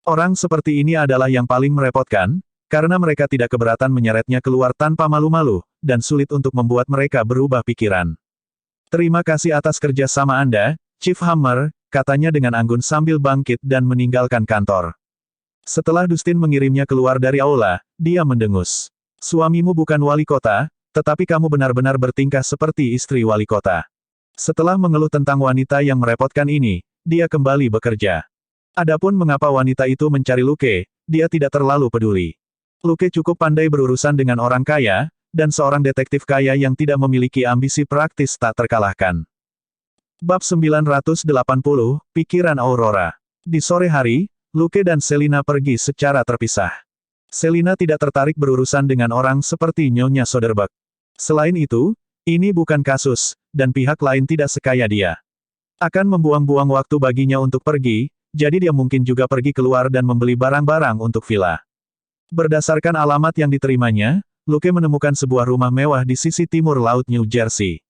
Orang seperti ini adalah yang paling merepotkan, karena mereka tidak keberatan menyeretnya keluar tanpa malu-malu, dan sulit untuk membuat mereka berubah pikiran. Terima kasih atas kerja sama Anda, Chief Hammer, katanya dengan anggun sambil bangkit dan meninggalkan kantor. Setelah Dustin mengirimnya keluar dari aula, dia mendengus. Suamimu bukan wali kota, tetapi kamu benar-benar bertingkah seperti istri wali kota. Setelah mengeluh tentang wanita yang merepotkan ini, dia kembali bekerja. Adapun mengapa wanita itu mencari Luke, dia tidak terlalu peduli. Luke cukup pandai berurusan dengan orang kaya, dan seorang detektif kaya yang tidak memiliki ambisi praktis tak terkalahkan. Bab 980, Pikiran Aurora. Di sore hari, Luke dan Selina pergi secara terpisah. Selina tidak tertarik berurusan dengan orang seperti Nyonya Soderbergh. Selain itu, ini bukan kasus, dan pihak lain tidak sekaya dia. Akan membuang-buang waktu baginya untuk pergi, jadi dia mungkin juga pergi keluar dan membeli barang-barang untuk villa. Berdasarkan alamat yang diterimanya, Luke menemukan sebuah rumah mewah di sisi timur laut New Jersey.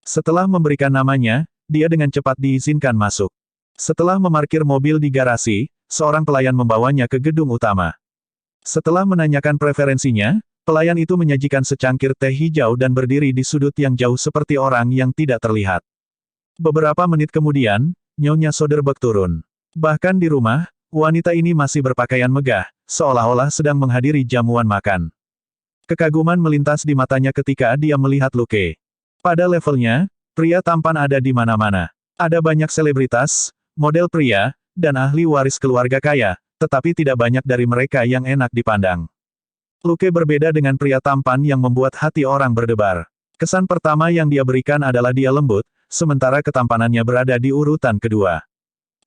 Setelah memberikan namanya, dia dengan cepat diizinkan masuk. Setelah memarkir mobil di garasi, seorang pelayan membawanya ke gedung utama. Setelah menanyakan preferensinya, pelayan itu menyajikan secangkir teh hijau dan berdiri di sudut yang jauh seperti orang yang tidak terlihat. Beberapa menit kemudian, Nyonya Soderbergh turun. Bahkan di rumah, wanita ini masih berpakaian megah, seolah-olah sedang menghadiri jamuan makan. Kekaguman melintas di matanya ketika dia melihat Luke. Pada levelnya, pria tampan ada di mana-mana. Ada banyak selebritas, model pria, dan ahli waris keluarga kaya, tetapi tidak banyak dari mereka yang enak dipandang. Luke berbeda dengan pria tampan yang membuat hati orang berdebar. Kesan pertama yang dia berikan adalah dia lembut, sementara ketampanannya berada di urutan kedua.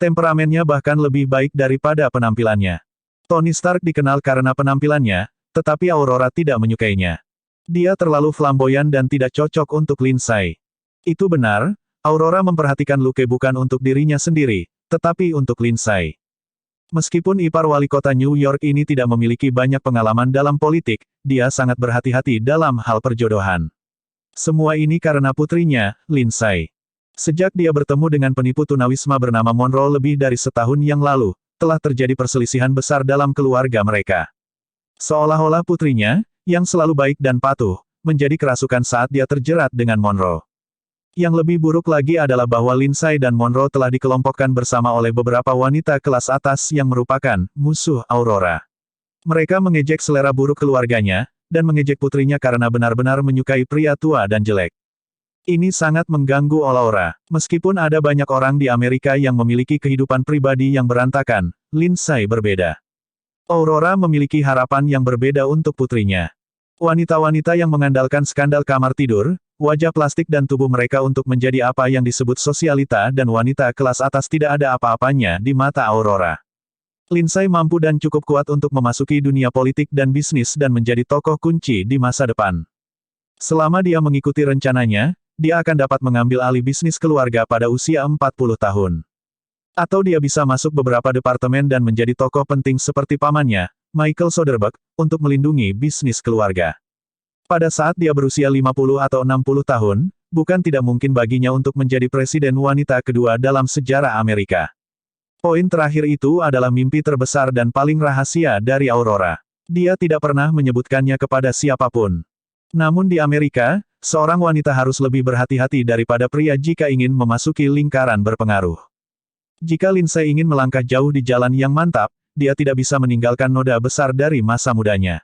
Temperamennya bahkan lebih baik daripada penampilannya. Tony Stark dikenal karena penampilannya, tetapi Aurora tidak menyukainya. Dia terlalu flamboyan dan tidak cocok untuk Lindsay. Itu benar, Aurora memperhatikan Luke bukan untuk dirinya sendiri, tetapi untuk Lindsay. Meskipun ipar wali kota New York ini tidak memiliki banyak pengalaman dalam politik, dia sangat berhati-hati dalam hal perjodohan. Semua ini karena putrinya, Lindsay. Sejak dia bertemu dengan penipu tunawisma bernama Monroe lebih dari setahun yang lalu, telah terjadi perselisihan besar dalam keluarga mereka. Seolah-olah putrinya, yang selalu baik dan patuh, menjadi kerasukan saat dia terjerat dengan Monroe. Yang lebih buruk lagi adalah bahwa Lindsay dan Monroe telah dikelompokkan bersama oleh beberapa wanita kelas atas yang merupakan musuh Aurora. Mereka mengejek selera buruk keluarganya, dan mengejek putrinya karena benar-benar menyukai pria tua dan jelek. Ini sangat mengganggu Aurora. Meskipun ada banyak orang di Amerika yang memiliki kehidupan pribadi yang berantakan, Lindsay berbeda. Aurora memiliki harapan yang berbeda untuk putrinya. Wanita-wanita yang mengandalkan skandal kamar tidur, wajah plastik dan tubuh mereka untuk menjadi apa yang disebut sosialita dan wanita kelas atas tidak ada apa-apanya di mata Aurora. Lindsay mampu dan cukup kuat untuk memasuki dunia politik dan bisnis dan menjadi tokoh kunci di masa depan. Selama dia mengikuti rencananya, dia akan dapat mengambil alih bisnis keluarga pada usia 40 tahun. Atau dia bisa masuk beberapa departemen dan menjadi tokoh penting seperti pamannya, Michael Soderbergh, untuk melindungi bisnis keluarga. Pada saat dia berusia 50 atau 60 tahun, bukan tidak mungkin baginya untuk menjadi presiden wanita kedua dalam sejarah Amerika. Poin terakhir itu adalah mimpi terbesar dan paling rahasia dari Aurora. Dia tidak pernah menyebutkannya kepada siapapun. Namun di Amerika, seorang wanita harus lebih berhati-hati daripada pria jika ingin memasuki lingkaran berpengaruh. Jika Lindsay ingin melangkah jauh di jalan yang mantap, dia tidak bisa meninggalkan noda besar dari masa mudanya.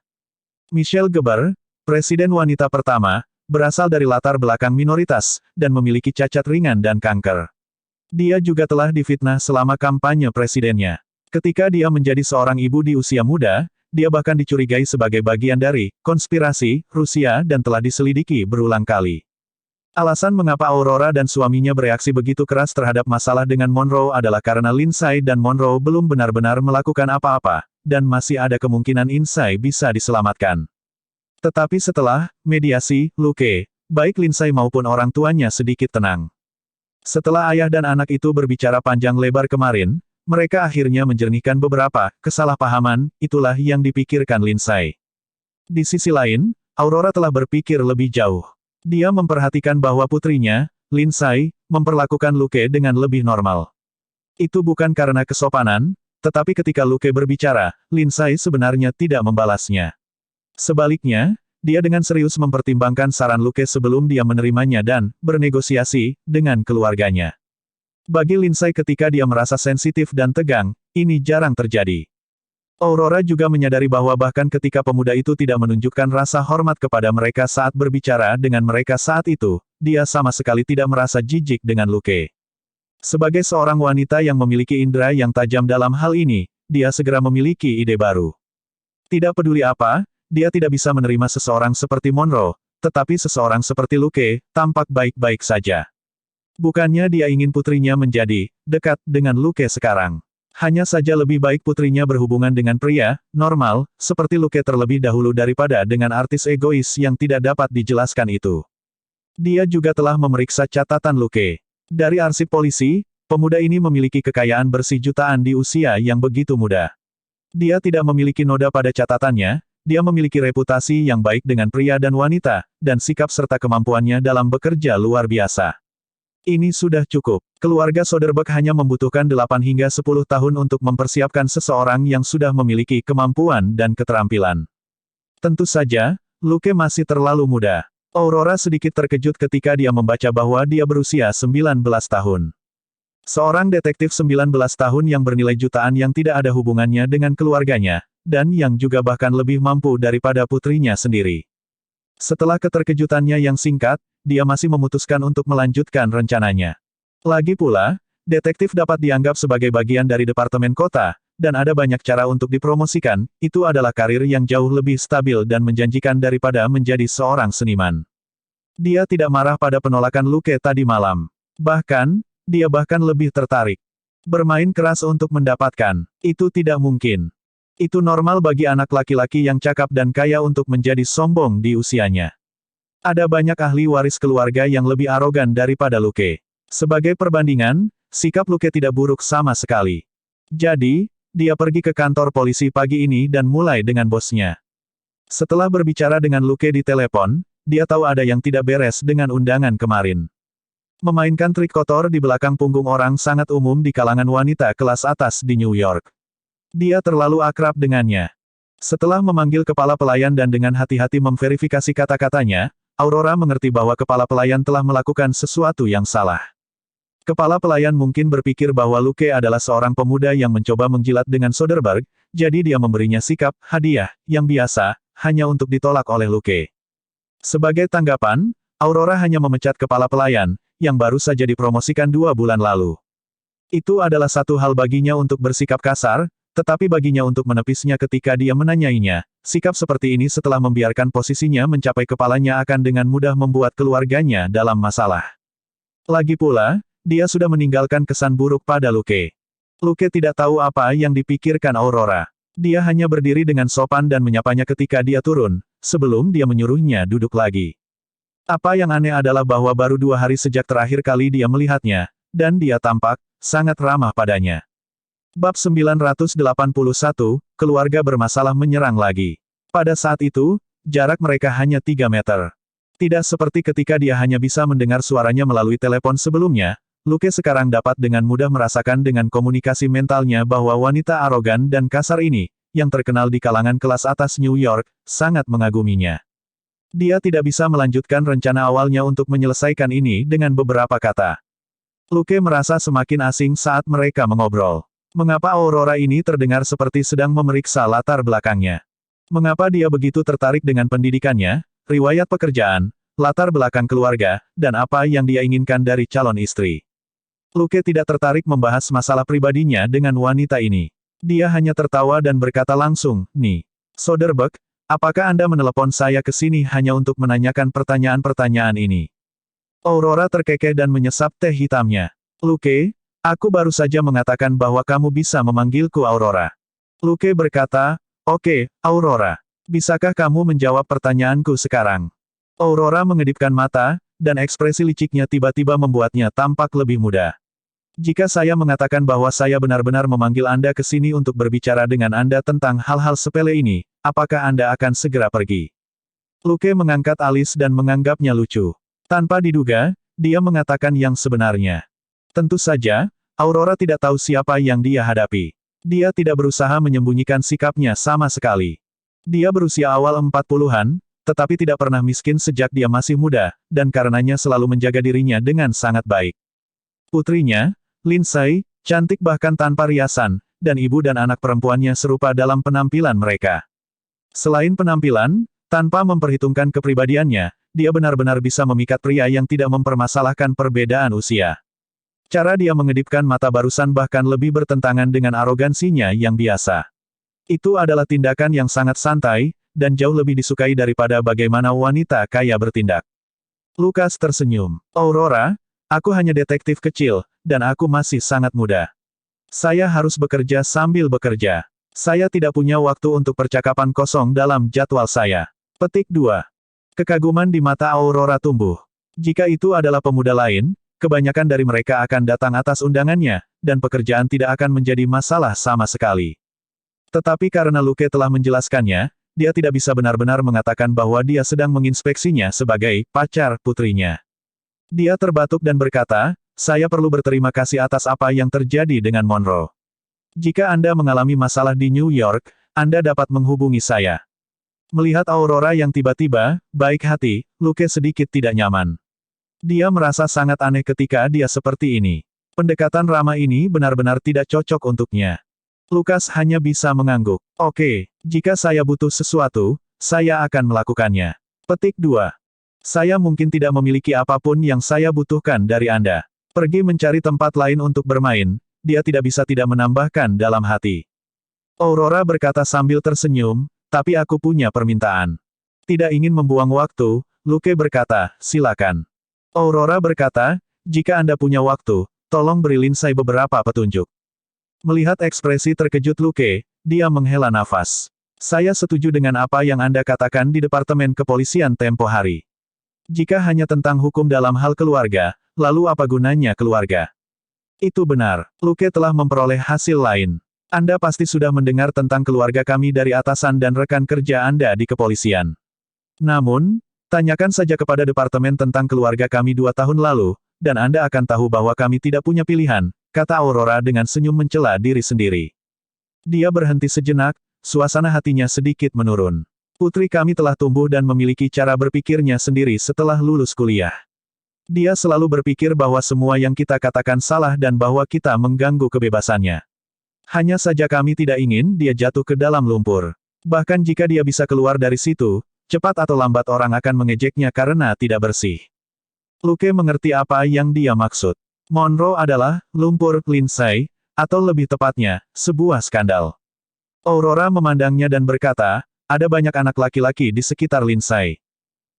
Michelle Geber, presiden wanita pertama, berasal dari latar belakang minoritas, dan memiliki cacat ringan dan kanker. Dia juga telah difitnah selama kampanye presidennya. Ketika dia menjadi seorang ibu di usia muda, dia bahkan dicurigai sebagai bagian dari konspirasi Rusia dan telah diselidiki berulang kali. Alasan mengapa Aurora dan suaminya bereaksi begitu keras terhadap masalah dengan Monroe adalah karena Lindsay dan Monroe belum benar-benar melakukan apa-apa, dan masih ada kemungkinan Lindsay bisa diselamatkan. Tetapi setelah mediasi, Luke, baik Lindsay maupun orang tuanya sedikit tenang. Setelah ayah dan anak itu berbicara panjang lebar kemarin, Mereka akhirnya menjernihkan beberapa kesalahpahaman, itulah yang dipikirkan Lindsay. Di sisi lain, Aurora telah berpikir lebih jauh. Dia memperhatikan bahwa putrinya, Lindsay, memperlakukan Luke dengan lebih normal. Itu bukan karena kesopanan, tetapi ketika Luke berbicara, Lindsay sebenarnya tidak membalasnya. Sebaliknya, dia dengan serius mempertimbangkan saran Luke sebelum dia menerimanya dan bernegosiasi dengan keluarganya. Bagi Lindsay ketika dia merasa sensitif dan tegang, ini jarang terjadi. Aurora juga menyadari bahwa bahkan ketika pemuda itu tidak menunjukkan rasa hormat kepada mereka saat berbicara dengan mereka saat itu, dia sama sekali tidak merasa jijik dengan Luke. Sebagai seorang wanita yang memiliki indera yang tajam dalam hal ini, dia segera memiliki ide baru. Tidak peduli apa, dia tidak bisa menerima seseorang seperti Monroe, tetapi seseorang seperti Luke, tampak baik-baik saja. Bukannya dia ingin putrinya menjadi dekat dengan Luke sekarang. Hanya saja lebih baik putrinya berhubungan dengan pria normal, seperti Luke terlebih dahulu daripada dengan artis egois yang tidak dapat dijelaskan itu. Dia juga telah memeriksa catatan Luke. Dari arsip polisi, pemuda ini memiliki kekayaan bersih jutaan di usia yang begitu muda. Dia tidak memiliki noda pada catatannya, dia memiliki reputasi yang baik dengan pria dan wanita, dan sikap serta kemampuannya dalam bekerja luar biasa. Ini sudah cukup. Keluarga Soderbergh hanya membutuhkan 8 hingga 10 tahun untuk mempersiapkan seseorang yang sudah memiliki kemampuan dan keterampilan. Tentu saja, Luke masih terlalu muda. Aurora sedikit terkejut ketika dia membaca bahwa dia berusia 19 tahun. Seorang detektif 19 tahun yang bernilai jutaan yang tidak ada hubungannya dengan keluarganya, dan yang juga bahkan lebih mampu daripada putrinya sendiri. Setelah keterkejutannya yang singkat, dia masih memutuskan untuk melanjutkan rencananya. Lagi pula, detektif dapat dianggap sebagai bagian dari departemen kota, dan ada banyak cara untuk dipromosikan, itu adalah karir yang jauh lebih stabil dan menjanjikan daripada menjadi seorang seniman. Dia tidak marah pada penolakan Luke tadi malam. Bahkan, dia bahkan lebih tertarik. Bermain keras untuk mendapatkan, itu tidak mungkin. Itu normal bagi anak laki-laki yang cakap dan kaya untuk menjadi sombong di usianya. Ada banyak ahli waris keluarga yang lebih arogan daripada Luke. Sebagai perbandingan, sikap Luke tidak buruk sama sekali. Jadi, dia pergi ke kantor polisi pagi ini dan mulai dengan bosnya. Setelah berbicara dengan Luke di telepon, dia tahu ada yang tidak beres dengan undangan kemarin. Memainkan trik kotor di belakang punggung orang sangat umum di kalangan wanita kelas atas di New York. Dia terlalu akrab dengannya. Setelah memanggil kepala pelayan dan dengan hati-hati memverifikasi kata-katanya, Aurora mengerti bahwa kepala pelayan telah melakukan sesuatu yang salah. Kepala pelayan mungkin berpikir bahwa Luke adalah seorang pemuda yang mencoba menjilat dengan Soderbergh, jadi dia memberinya sikap hadiah yang biasa, hanya untuk ditolak oleh Luke. Sebagai tanggapan, Aurora hanya memecat kepala pelayan, yang baru saja dipromosikan 2 bulan lalu. Itu adalah satu hal baginya untuk bersikap kasar, tetapi baginya untuk menepisnya ketika dia menanyainya, sikap seperti ini setelah membiarkan posisinya mencapai kepalanya akan dengan mudah membuat keluarganya dalam masalah. Lagi pula, dia sudah meninggalkan kesan buruk pada Luke. Luke tidak tahu apa yang dipikirkan Aurora. Dia hanya berdiri dengan sopan dan menyapanya ketika dia turun, sebelum dia menyuruhnya duduk lagi. Apa yang aneh adalah bahwa baru 2 hari sejak terakhir kali dia melihatnya, dan dia tampak sangat ramah padanya. Bab 981, keluarga bermasalah menyerang lagi. Pada saat itu, jarak mereka hanya 3 meter. Tidak seperti ketika dia hanya bisa mendengar suaranya melalui telepon sebelumnya, Luke sekarang dapat dengan mudah merasakan dengan komunikasi mentalnya bahwa wanita arogan dan kasar ini, yang terkenal di kalangan kelas atas New York, sangat mengaguminya. Dia tidak bisa melanjutkan rencana awalnya untuk menyelesaikan ini dengan beberapa kata. Luke merasa semakin asing saat mereka mengobrol. Mengapa Aurora ini terdengar seperti sedang memeriksa latar belakangnya? Mengapa dia begitu tertarik dengan pendidikannya, riwayat pekerjaan, latar belakang keluarga, dan apa yang dia inginkan dari calon istri? Luke tidak tertarik membahas masalah pribadinya dengan wanita ini. Dia hanya tertawa dan berkata langsung, "Nih, Soderbergh, apakah Anda menelepon saya ke sini hanya untuk menanyakan pertanyaan-pertanyaan ini?" Aurora terkekeh dan menyesap teh hitamnya. "Luke, aku baru saja mengatakan bahwa kamu bisa memanggilku Aurora." Luke berkata, "Oke, Aurora. Bisakah kamu menjawab pertanyaanku sekarang?" Aurora mengedipkan mata, dan ekspresi liciknya tiba-tiba membuatnya tampak lebih muda. Jika saya mengatakan bahwa saya benar-benar memanggil Anda ke sini untuk berbicara dengan Anda tentang hal-hal sepele ini, apakah Anda akan segera pergi? Luke mengangkat alis dan menganggapnya lucu. Tanpa diduga, dia mengatakan yang sebenarnya. Tentu saja, Aurora tidak tahu siapa yang dia hadapi. Dia tidak berusaha menyembunyikan sikapnya sama sekali. Dia berusia awal 40-an, tetapi tidak pernah miskin sejak dia masih muda, dan karenanya selalu menjaga dirinya dengan sangat baik. Putrinya, Lindsay, cantik bahkan tanpa riasan, dan ibu dan anak perempuannya serupa dalam penampilan mereka. Selain penampilan, tanpa memperhitungkan kepribadiannya, dia benar-benar bisa memikat pria yang tidak mempermasalahkan perbedaan usia. Cara dia mengedipkan mata barusan bahkan lebih bertentangan dengan arogansinya yang biasa. Itu adalah tindakan yang sangat santai, dan jauh lebih disukai daripada bagaimana wanita kaya bertindak. Lukas tersenyum. Aurora, aku hanya detektif kecil, dan aku masih sangat muda. Saya harus bekerja sambil bekerja. Saya tidak punya waktu untuk percakapan kosong dalam jadwal saya. Petik 2. Kekaguman di mata Aurora tumbuh. Jika itu adalah pemuda lain, kebanyakan dari mereka akan datang atas undangannya, dan pekerjaan tidak akan menjadi masalah sama sekali. Tetapi karena Luke telah menjelaskannya, dia tidak bisa benar-benar mengatakan bahwa dia sedang menginspeksinya sebagai pacar putrinya. Dia terbatuk dan berkata, saya perlu berterima kasih atas apa yang terjadi dengan Monroe. Jika Anda mengalami masalah di New York, Anda dapat menghubungi saya. Melihat Aurora yang tiba-tiba, baik hati, Luke sedikit tidak nyaman. Dia merasa sangat aneh ketika dia seperti ini. Pendekatan ramah ini benar-benar tidak cocok untuknya. Lukas hanya bisa mengangguk. Oke, jika saya butuh sesuatu, saya akan melakukannya. Petik 2. Saya mungkin tidak memiliki apapun yang saya butuhkan dari Anda. Pergi mencari tempat lain untuk bermain, dia tidak bisa tidak menambahkan dalam hati. Aurora berkata sambil tersenyum, tapi aku punya permintaan. Tidak ingin membuang waktu, Luke berkata, silakan. Aurora berkata, jika Anda punya waktu, tolong beri Lindsay beberapa petunjuk. Melihat ekspresi terkejut Luke, dia menghela nafas. Saya setuju dengan apa yang Anda katakan di Departemen Kepolisian tempo hari. Jika hanya tentang hukum dalam hal keluarga, lalu apa gunanya keluarga? Itu benar, Luke telah memperoleh hasil lain. Anda pasti sudah mendengar tentang keluarga kami dari atasan dan rekan kerja Anda di kepolisian. Namun, tanyakan saja kepada departemen tentang keluarga kami 2 tahun lalu, dan Anda akan tahu bahwa kami tidak punya pilihan, kata Aurora dengan senyum mencela diri sendiri. Dia berhenti sejenak, suasana hatinya sedikit menurun. Putri kami telah tumbuh dan memiliki cara berpikirnya sendiri setelah lulus kuliah. Dia selalu berpikir bahwa semua yang kita katakan salah dan bahwa kita mengganggu kebebasannya. Hanya saja kami tidak ingin dia jatuh ke dalam lumpur. Bahkan jika dia bisa keluar dari situ, cepat atau lambat orang akan mengejeknya karena tidak bersih. Luke mengerti apa yang dia maksud. Monroe adalah lumpur Lindsay, atau lebih tepatnya, sebuah skandal. Aurora memandangnya dan berkata, ada banyak anak laki-laki di sekitar Lindsay.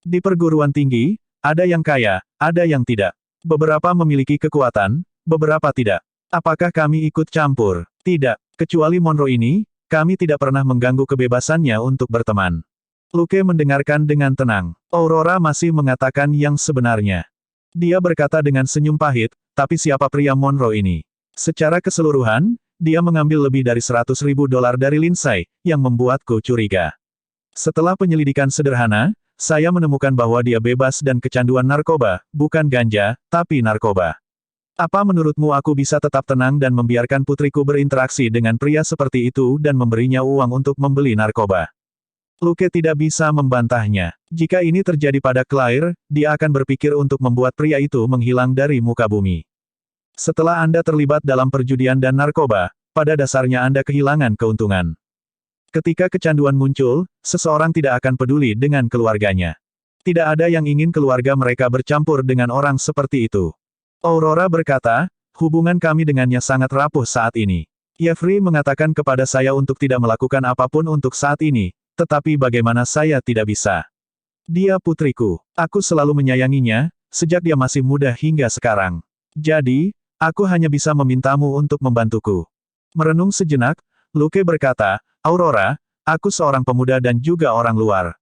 Di perguruan tinggi, ada yang kaya, ada yang tidak. Beberapa memiliki kekuatan, beberapa tidak. Apakah kami ikut campur? Tidak. Kecuali Monroe ini, kami tidak pernah mengganggu kebebasannya untuk berteman. Luke mendengarkan dengan tenang. Aurora masih mengatakan yang sebenarnya. Dia berkata dengan senyum pahit, tapi siapa pria Monroe ini? Secara keseluruhan, dia mengambil lebih dari $100.000 dari Lindsay, yang membuatku curiga. Setelah penyelidikan sederhana, saya menemukan bahwa dia bebas dan kecanduan narkoba, bukan ganja, tapi narkoba. Apa menurutmu aku bisa tetap tenang dan membiarkan putriku berinteraksi dengan pria seperti itu dan memberinya uang untuk membeli narkoba? Luke tidak bisa membantahnya. Jika ini terjadi pada Claire, dia akan berpikir untuk membuat pria itu menghilang dari muka bumi. Setelah Anda terlibat dalam perjudian dan narkoba, pada dasarnya Anda kehilangan keuntungan. Ketika kecanduan muncul, seseorang tidak akan peduli dengan keluarganya. Tidak ada yang ingin keluarga mereka bercampur dengan orang seperti itu. Aurora berkata, hubungan kami dengannya sangat rapuh saat ini. Jeffrey mengatakan kepada saya untuk tidak melakukan apapun untuk saat ini, tetapi bagaimana saya tidak bisa. Dia putriku. Aku selalu menyayanginya, sejak dia masih muda hingga sekarang. Jadi, aku hanya bisa memintamu untuk membantuku. Merenung sejenak, Luke berkata, Aurora, aku seorang pemuda dan juga orang luar.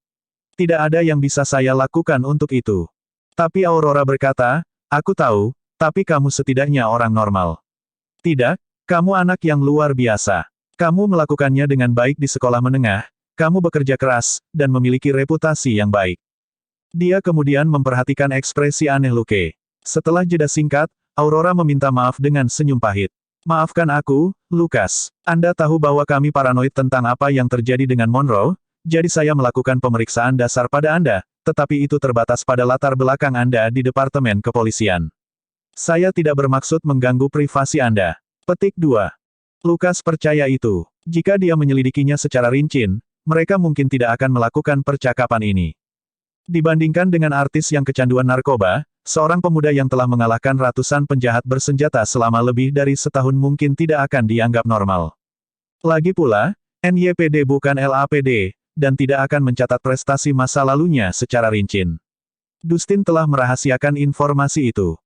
Tidak ada yang bisa saya lakukan untuk itu. Tapi Aurora berkata, aku tahu, tapi kamu setidaknya orang normal. Tidak, kamu anak yang luar biasa. Kamu melakukannya dengan baik di sekolah menengah, kamu bekerja keras, dan memiliki reputasi yang baik. Dia kemudian memperhatikan ekspresi aneh Luke. Setelah jeda singkat, Aurora meminta maaf dengan senyum pahit. Maafkan aku, Lukas. Anda tahu bahwa kami paranoid tentang apa yang terjadi dengan Monroe, jadi saya melakukan pemeriksaan dasar pada Anda, tetapi itu terbatas pada latar belakang Anda di Departemen Kepolisian. Saya tidak bermaksud mengganggu privasi Anda. Petik 2. Lukas percaya itu. Jika dia menyelidikinya secara rinci, mereka mungkin tidak akan melakukan percakapan ini. Dibandingkan dengan artis yang kecanduan narkoba, seorang pemuda yang telah mengalahkan ratusan penjahat bersenjata selama lebih dari setahun mungkin tidak akan dianggap normal. Lagi pula, NYPD bukan LAPD, dan tidak akan mencatat prestasi masa lalunya secara rinci. Dustin telah merahasiakan informasi itu.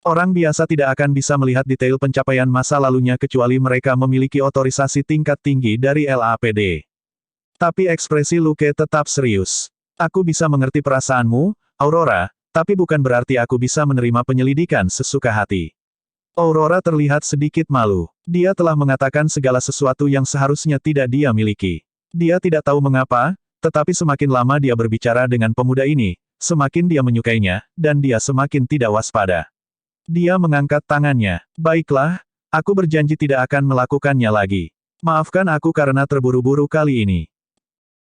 Orang biasa tidak akan bisa melihat detail pencapaian masa lalunya kecuali mereka memiliki otorisasi tingkat tinggi dari LAPD. Tapi ekspresi Luke tetap serius. Aku bisa mengerti perasaanmu, Aurora, tapi bukan berarti aku bisa menerima penyelidikan sesuka hati. Aurora terlihat sedikit malu. Dia telah mengatakan segala sesuatu yang seharusnya tidak dia miliki. Dia tidak tahu mengapa, tetapi semakin lama dia berbicara dengan pemuda ini, semakin dia menyukainya, dan dia semakin tidak waspada. Dia mengangkat tangannya. Baiklah, aku berjanji tidak akan melakukannya lagi. Maafkan aku karena terburu-buru kali ini.